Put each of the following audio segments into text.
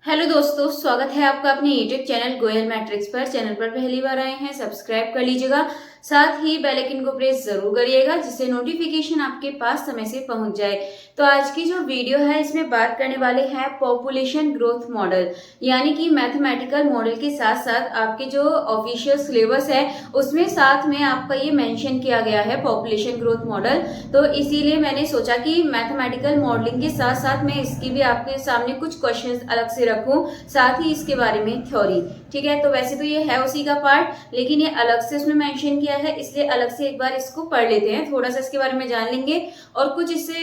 Hello दोस्तों, स्वागत है आपका अपने यूट्यूब चैनल गोयल मैट्रिक्स पर। चैनल पर पहली बार आए हैं, सब्सक्राइब कर लीजिएगा। साथ ही बेल आइकन को प्रेस जरूर करिएगा जिससे नोटिफिकेशन आपके पास समय से पहुंच जाए। तो आज की जो वीडियो है इसमें बात करने वाले हैं पॉपुलेशन ग्रोथ मॉडल, यानी कि मैथमेटिकल मॉडल के साथ साथ आपके जो ऑफिशियल सिलेबस है उसमें साथ में आपका ये मेंशन किया गया है पॉपुलेशन ग्रोथ मॉडल। तो इसीलिए मैंने सोचा कि मैथमेटिकल मॉडलिंग के साथ साथ मैं इसकी भी आपके सामने कुछ क्वेश्चंस अलग से रखूं, साथ ही इसके बारे में थ्योरी। ठीक है, तो वैसे तो ये है उसी का पार्ट, लेकिन ये अलग से उसमें मेंशन किया है, इसलिए अलग से एक बार इसको पढ़ लेते हैं, थोड़ा सा इसके बारे में जान लेंगे और कुछ इससे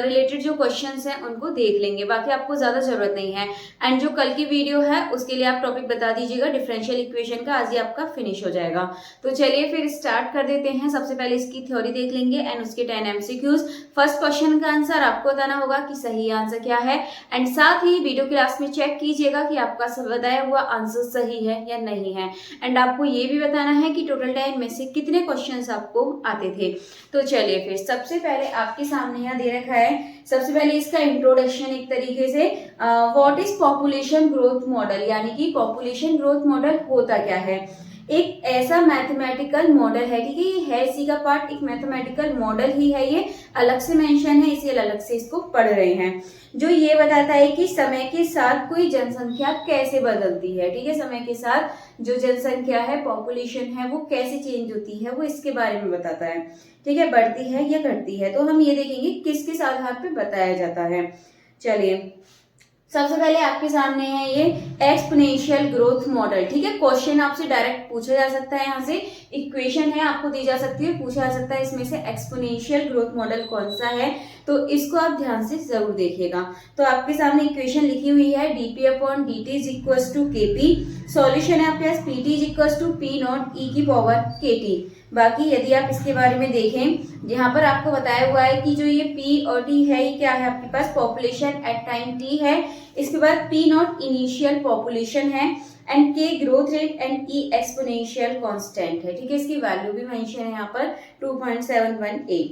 रिलेटेड जो क्वेश्चंस हैं उनको देख लेंगे। बाकी आपको ज्यादा जरूरत नहीं है। एंड जो कल की वीडियो है उसके लिए आप टॉपिक बता दीजिएगा डिफरेंशियल इक्वेशन का, आज ही आपका फिनिश हो जाएगा। तो चलिए फिर स्टार्ट कर देते हैं। सबसे पहले इसकी थ्योरी देख लेंगे एंड उसके 10 एमसीक्यूज। फर्स्ट क्वेश्चन का आंसर आपको बताना होगा कि सही आंसर क्या है, एंड साथ ही वीडियो के लास्ट में चेक कीजिएगा कि आपका बताया हुआ आंसर सही है या नहीं है। एंड आपको ये भी बताना है कि टोटल 10 में से कितने क्वेश्चंस आपको आते थे। तो चलिए फिर सबसे पहले आपके सामने यहाँ दे रखा है, सबसे पहले इसका इंट्रोडक्शन एक तरीके से, what is population growth model, यानी कि पॉपुलेशन ग्रोथ मॉडल होता क्या है। एक ऐसा मैथमेटिकल मॉडल है, ठीक है, ये है इसी का पार्ट, एक मैथमेटिकल मॉडल ही है, ये अलग से मेंशन है इसलिए अलग से इसको पढ़ रहे हैं, जो ये बताता है कि समय के साथ कोई जनसंख्या कैसे बदलती है। ठीक है, समय के साथ जो जनसंख्या है, पॉपुलेशन है, वो कैसे चेंज होती है, वो इसके बारे में बताता है। ठीक है, बढ़ती है या घटती है, तो हम ये देखेंगे किस किस आधार पे बताया जाता है। चलिए सबसे पहले आपके सामने है ये एक्सपोनेंशियल ग्रोथ मॉडल। ठीक है, क्वेश्चन आपसे डायरेक्ट पूछा जा सकता है, यहाँ से इक्वेशन है आपको दी जा सकती है, पूछा जा सकता है इसमें से एक्सपोनेंशियल ग्रोथ मॉडल कौन सा है, तो इसको आप ध्यान से जरूर देखिएगा। तो आपके सामने इक्वेशन लिखी हुई है dp upon dt is equal to kp। Solution है आपके पास pt is equal to p not e की पावर kt। बाकी यदि आप इसके बारे में देखें, यहाँ पर आपको बताया हुआ है कि जो ये p और t है ये क्या है, आपके पास पॉपुलेशन एट टाइम t है, इसके बाद p नॉट इनिशियल पॉपुलेशन है, and k growth rate and e exponential constant है। ठीक है, इसकी वैल्यू भी मेंशन है यहाँ पर 2.718।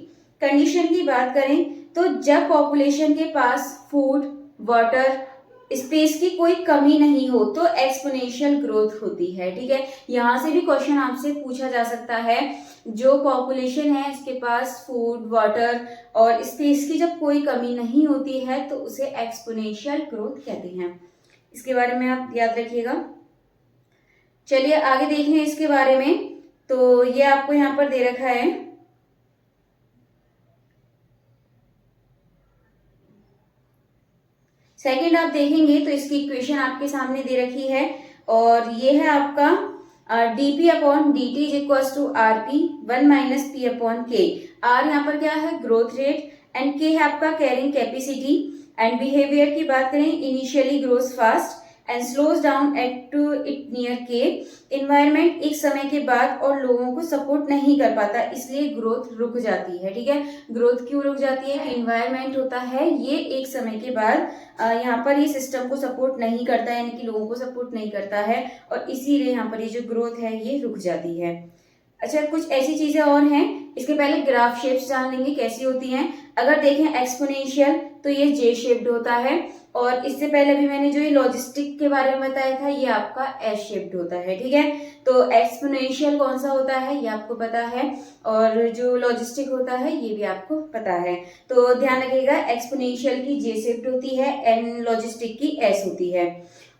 कंडीशन की बात करें तो जब पॉपुलेशन के पास फूड, वाटर, स्पेस की कोई कमी नहीं हो तो एक्सपोनेंशियल ग्रोथ होती है। ठीक है, यहां से भी क्वेश्चन आपसे पूछा जा सकता है, जो पॉपुलेशन है इसके पास फूड, वाटर और स्पेस की जब कोई कमी नहीं होती है तो उसे एक्सपोनेंशियल ग्रोथ कहते हैं। इसके बारे में आप याद रखिएगा। चलिए आगे देखें इसके बारे में। तो ये आपको यहाँ पर दे रखा है, सेकेंड आप देखेंगे तो इसकी इक्वेशन आपके सामने दे रखी है, और ये है आपका dp upon dt is equal to rp 1 minus P upon K. R यहाँ पर क्या है, ग्रोथ रेट, एंड के है आपका कैरिंग कैपेसिटी। एंड बिहेवियर की बात करें, initially grows fast and slows down at it near के। इन्वायरमेंट एक समय के बाद और लोगों को सपोर्ट नहीं कर पाता इसलिए ग्रोथ रुक जाती है। ठीक है, ग्रोथ क्यों रुक जाती है कि इन्वायरमेंट होता है ये एक समय के बाद यहाँ पर ये सिस्टम को सपोर्ट नहीं करता है, यानी कि लोगों को सपोर्ट नहीं करता है, और इसीलिए यहाँ पर ये जो ग्रोथ है ये रुक जाती है। अच्छा, कुछ ऐसी चीजें और हैं, इसके पहले ग्राफ शेप्स जान लेंगे कैसी होती हैं। अगर देखें एक्सपोनेंशियल तो ये जे शेप्ड होता है, और इससे पहले भी मैंने जो ये लॉजिस्टिक के बारे में बताया था ये आपका एस शेप्ड होता है। ठीक है, तो एक्सपोनेंशियल कौन सा होता है ये आपको पता है, और जो लॉजिस्टिक होता है ये भी आपको पता है। तो ध्यान रखिएगा, एक्सपोनेंशियल की जे शेप्ड होती है एंड लॉजिस्टिक की एस होती है।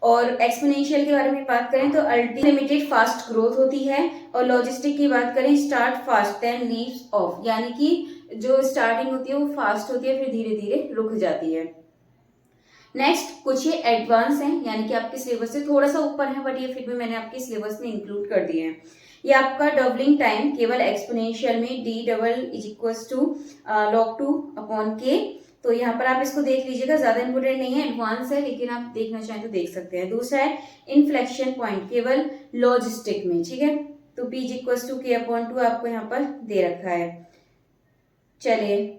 और एक्सपोनेंशियल के बारे में बात करें तो अल्टीमेटेड फास्ट ग्रोथ होती है, और लॉजिस्टिक की बात करें start fast then leaves off, यानी कि जो स्टार्टिंग होती है वो फास्ट होती है फिर धीरे धीरे रुक जाती है। नेक्स्ट कुछ ये एडवांस हैं, यानी कि आपके सिलेबस से थोड़ा सा ऊपर है, बट ये फिर भी मैंने आपके सिलेबस में इंक्लूड कर दिए हैं। ये आपका डबलिंग टाइम केवल एक्सपोनेंशियल में D double is equal to log 2 upon K. तो यहाँ पर आप इसको देख लीजिएगा, ज्यादा इंपोर्टेंट नहीं है, एडवांस है, लेकिन आप देखना चाहें तो देख सकते हैं। दूसरा है इनफ्लेक्शन पॉइंट केवल लॉजिस्टिक में। ठीक है, तो पी इज इक्वल टू के अपॉन 2 आपको यहाँ पर दे रखा है। चलिए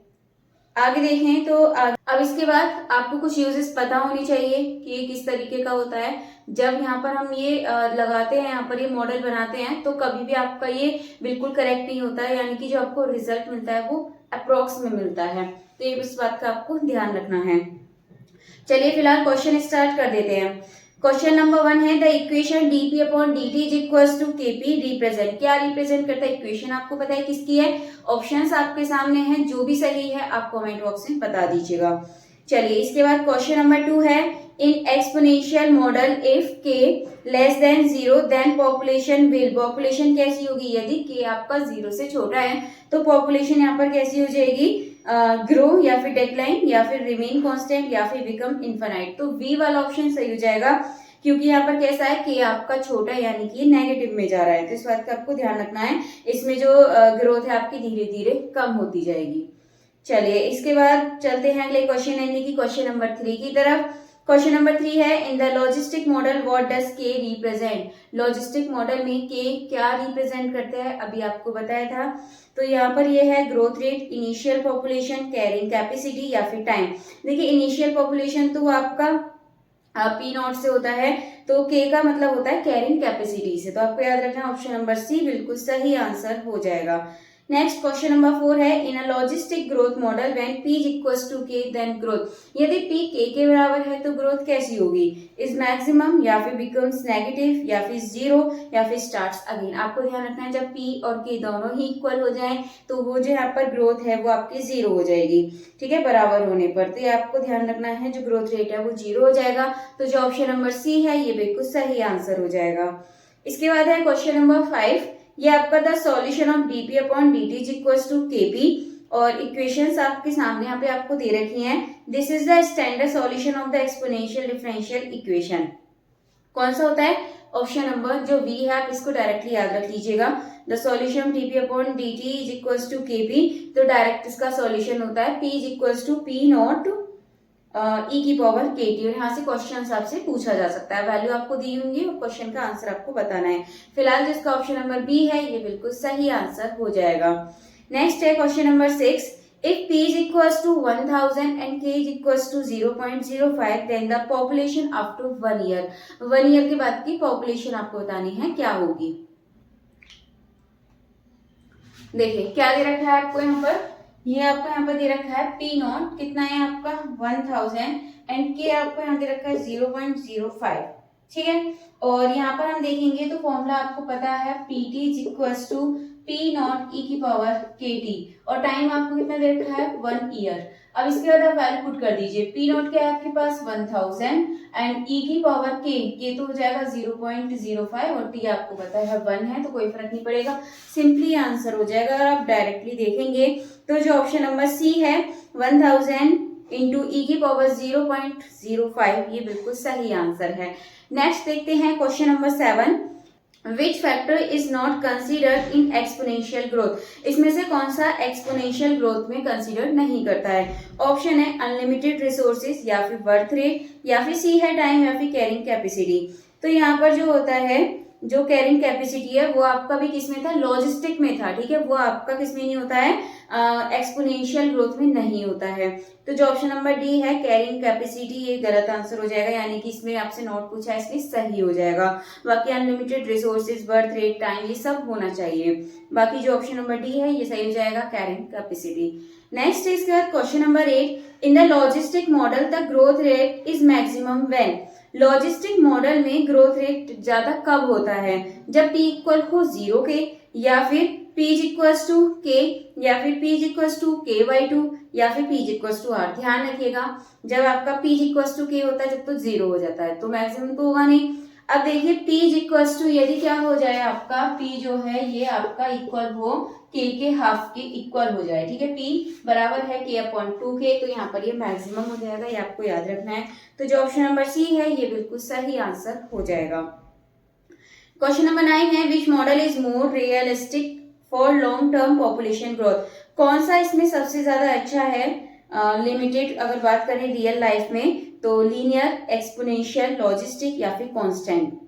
आगे देखें तो अब इसके बाद आपको कुछ यूजेस पता होनी चाहिए कि ये किस तरीके का होता है। जब यहाँ पर हम ये लगाते हैं, यहाँ पर ये मॉडल बनाते हैं, तो कभी भी आपका ये बिल्कुल करेक्ट नहीं होता है, यानी कि जो आपको रिजल्ट मिलता है वो अप्रोक्स में मिलता है, तो ये इस बात का आपको ध्यान रखना है। चलिए फिलहाल क्वेश्चन स्टार्ट कर देते हैं। क्वेश्चन नंबर 1 है the equation dp upon dt is equals to kp represent, क्या रिप्रेजेंट करता है इक्वेशन आपको पता है किसकी है, ऑप्शंस आपके सामने हैं, जो भी सही है आप कमेंट बॉक्स में बता दीजिएगा। चलिए इसके बाद क्वेश्चन नंबर 2 है in exponential model if k less than 0 then population will, population कैसी होगी, यदि k आपका 0 से छोटा है तो पॉपुलेशन यहाँ पर कैसी हो जाएगी, ग्रो या फिर डेक्लाइन या फिर रिमेन कांस्टेंट या फिर बिकम इनफाइनाइट। तो बी वाला ऑप्शन सही हो जाएगा, क्योंकि यहाँ पर कैसा है कि आपका छोटा है यानी कि नेगेटिव में जा रहा है, तो इस बात का आपको ध्यान रखना है, इसमें जो ग्रोथ है आपकी धीरे धीरे कम होती जाएगी। चलिए इसके बाद चलते हैं अगले क्वेश्चन यानी कि क्वेश्चन नंबर 3 की तरफ। क्वेश्चन नंबर 3 है in the logistic model what does के रिप्रेजेंट, लॉजिस्टिक मॉडल में के क्या रिप्रेजेंट करता है, अभी आपको बताया था। तो यहाँ पर ये है growth rate, initial population, carrying capacity या फिर टाइम। देखिए इनिशियल पॉपुलेशन तो आपका पी नॉट से होता है, तो के का मतलब होता है कैरिंग कैपेसिटी से, तो आपको याद रखना ऑप्शन नंबर सी बिल्कुल सही आंसर हो जाएगा। नेक्स्ट क्वेश्चन नंबर 4 है in a logistic growth model when p is equals to k then growth, यदि p k के बराबर है तो ग्रोथ कैसी होगी, इज मैक्सिमम या फिर बिकम्स नेगेटिव या फिर जीरो या फिर स्टार्ट्स अगेन। आपको ध्यान रखना है जब p और k दोनों ही इक्वल हो जाएं तो वो जो यहाँ पर ग्रोथ है वो आपकी जीरो हो जाएगी, ठीक है, बराबर होने पर। तो ये आपको ध्यान रखना है, जो ग्रोथ रेट है वो जीरो हो जाएगा, तो जो ऑप्शन नंबर सी है ये बिल्कुल सही आंसर हो जाएगा। इसके बाद है क्वेश्चन नंबर 5, ये आपका the solution of dp upon dt is equals to kp, और इक्वेशंस आपके सामने यहाँ पे आपको दे रखी हैं। This is the standard solution of the exponential differential equation, कौन सा होता है, ऑप्शन नंबर जो बी है, आप इसको डायरेक्टली याद रख लीजिएगा। The solution of dp upon dt is equals to kp, तो डायरेक्ट इसका सॉल्यूशन होता है p is equals to p not e की पावर kt, और यहाँ से क्वेश्चन आपसे पूछा जा सकता है, वैल्यू आपको दी होंगी और क्वेश्चन का आंसर आपको बताना है। फिलहाल जिसका ऑप्शन नंबर बी है ये बिल्कुल सही आंसर हो जाएगा। नेक्स्ट है question number 6, if p is equals to 1000 and k is equals to 0.05 then the population after 1 year, 1 year के बाद की पॉपुलेशन आपको बतानी है क्या होगी। देखिए क्या दे रखा है आपको यहाँ पर, ये आपको यहाँ पर दे रखा है पी नॉट कितना है आपका 1000 एंड के आपको यहाँ दे रखा है 0.05, ठीक है। और यहाँ पर हम देखेंगे तो फॉर्मूला आपको पता है P T is equals to P naught E की पावर के टी, और टाइम आपको कितना दे रखा है 1 ईयर। अब इसके बाद आप वैल्यू पुट कर दीजिए, पी नॉट क्या है आपके पास 1000 एंड ई की पावर के तो हो जाएगा 0.05 और टी आपको पता है 1 है, तो कोई फर्क नहीं पड़ेगा, सिंपली आंसर हो जाएगा। अगर आप डायरेक्टली देखेंगे तो जो ऑप्शन नंबर सी है 1000 इंटू ई की पावर 0.05 ये बिल्कुल सही आंसर है। नेक्स्ट देखते हैं question number 7, which factor is not considered in exponential growth, इसमें से कौन सा एक्सपोनेंशियल ग्रोथ में कंसिडर नहीं करता है। ऑप्शन है अनलिमिटेड रिसोर्सेज या फिर बर्थ रेट या फिर सी है टाइम या फिर कैरिंग कैपेसिटी। तो यहाँ पर जो होता है जो कैरिंग कैपेसिटी है वो आपका भी किस में था, लॉजिस्टिक में था, ठीक है, वो आपका किस में नहीं होता है, एक्सपोनेंशियल ग्रोथ में नहीं होता है। तो जो ऑप्शन नंबर डी है कैरिंग कैपेसिटी ये गलत आंसर हो जाएगा, यानी कि इसमें आपसे नॉट पूछा है इसलिए सही हो जाएगा। बाकी unlimited resources birth rate time ये सब होना चाहिए, बाकी जो ऑप्शन नंबर डी है ये सही हो जाएगा कैरिंग कैपेसिटी। नेक्स्ट है इसके बाद question number 8, in the logistic model the growth rate is maximum when, logistic model में ग्रोथ रेट ज्यादा कब होता है, जब p इक्वल हो 0 के या फिर p is equals to k या फिर p is equals to k/2 या फिर p is equals to r। ध्यान रखिएगा जब आपका p is equals to k होता है जब तो 0 हो जाता है तो मैक्सिमम तो होगा नहीं। अब देखिए p इज इक्वल्स टू यदि क्या हो जाए आपका p जो है ये आपका इक्वल हो k के हाफ के इक्वल हो जाए, ठीक है, p बराबर है k/2k, तो यहाँ पर ये मैक्सिमम हो जाएगा, ये आपको याद रखना है। तो जो ऑप्शन नंबर सी है ये बिल्कुल सही आंसर हो जाएगा। क्वेश्चन नंबर 9 है which model is more realistic for long term population growth, कौन सा इसमें सबसे ज्यादा अच्छा है लिमिटेड अगर बात करें रियल लाइफ में, तो लीनियर, एक्सपोनेंशियल, लॉजिस्टिक या फिर कांस्टेंट।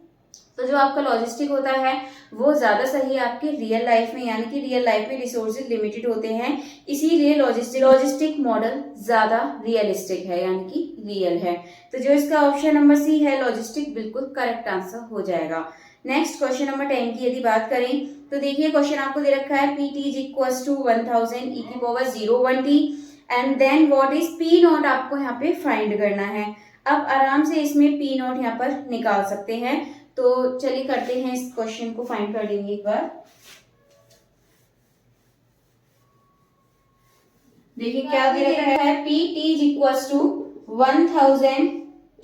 तो जो आपका लॉजिस्टिक होता है वो ज्यादा सही है आपके रियल लाइफ में, यानी कि रियल लाइफ में रिसोर्सेज लिमिटेड होते हैं, इसीलिए लॉजिस्टिक मॉडल ज्यादा रियलिस्टिक है यानी कि रियल है। तो जो इसका ऑप्शन नंबर सी है लॉजिस्टिक बिल्कुल करेक्ट आंसर हो जाएगा। नेक्स्ट क्वेश्चन नंबर 10 की यदि बात करें तो देखिए क्वेश्चन आपको दे रखा है P T is equals to 1000 E की power 01t and then what is P not आपको यहाँ पे फाइंड करना है। अब आराम से इसमें पी नॉट यहाँ पर निकाल सकते हैं। तो चलिए करते हैं, इस क्वेश्चन को फाइंड कर लेंगे एक बार। देखिए क्या दे रखा है, P T is equal to 1000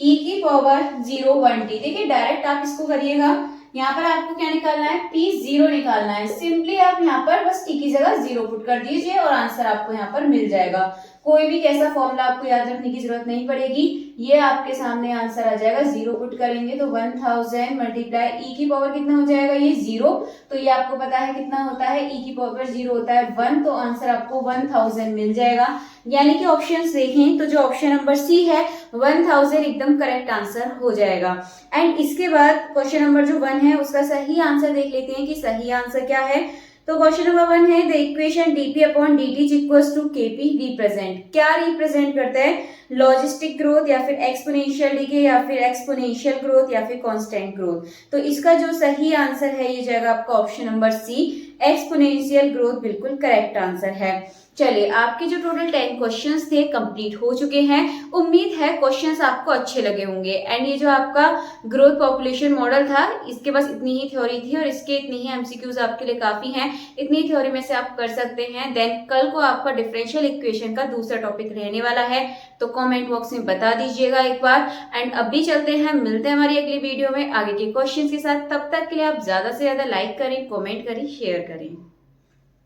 E की पावर 01t। देखिए डायरेक्ट आप इसको करिएगा, यहाँ पर आपको क्या निकालना है, P0 निकालना है। सिंपली आप यहाँ पर बस T की जगह 0 पुट कर दीजिए और आंसर आपको यहाँ पर मिल जाएगा। कोई भी कैसा फॉर्मूला आपको याद रखने की जरूरत नहीं पड़ेगी, ये आपके सामने आंसर आ जाएगा। 0 पुट करेंगे तो 1000 मल्टीप्लाई ई की पावर कितना हो जाएगा, ये 0। तो ये आपको पता है कितना होता है, ई की पावर 0 होता है 1, तो आंसर आपको 1000 मिल जाएगा। यानी कि ऑप्शंस देखें तो जो ऑप्शन नंबर सी है 1000 एकदम करेक्ट आंसर हो जाएगा। एंड इसके बाद क्वेश्चन नंबर जो 1 है उसका सही आंसर देख लेते हैं कि सही आंसर क्या है। तो क्वेश्चन नंबर 1 है, the equation dp upon dt is equals to kp represent, क्या रिप्रेजेंट करता है, लॉजिस्टिक ग्रोथ या फिर एक्सपोनेंशियल डिके या फिर एक्सपोनेंशियल ग्रोथ या फिर कांस्टेंट ग्रोथ। तो इसका जो सही आंसर है ये जाएगा आपका option number C, exponential growth बिल्कुल करेक्ट आंसर है। चलिए आपके जो टोटल 10 क्वेश्चंस थे कंप्लीट हो चुके हैं। उम्मीद है क्वेश्चंस आपको अच्छे लगे होंगे। एंड ये जो आपका ग्रोथ पॉपुलेशन मॉडल था, इसके पास इतनी ही थ्योरी थी और इसके इतनी ही एमसीक्यूज आपके लिए काफी हैं। इतनी थ्योरी में से आप कर सकते हैं। देन कल को आपका डिफरेंशियल इक्वेशन का दूसरा टॉपिक रहने वाला है, तो कमेंट बॉक्स में बता दीजिएगा एक बार। एंड अभी चलते हैं, मिलते हैं हमारी अगली वीडियो में आगे के क्वेश्चन के साथ। तब तक के लिए आप ज्यादा से ज्यादा लाइक करें, कमेंट करें, शेयर करें।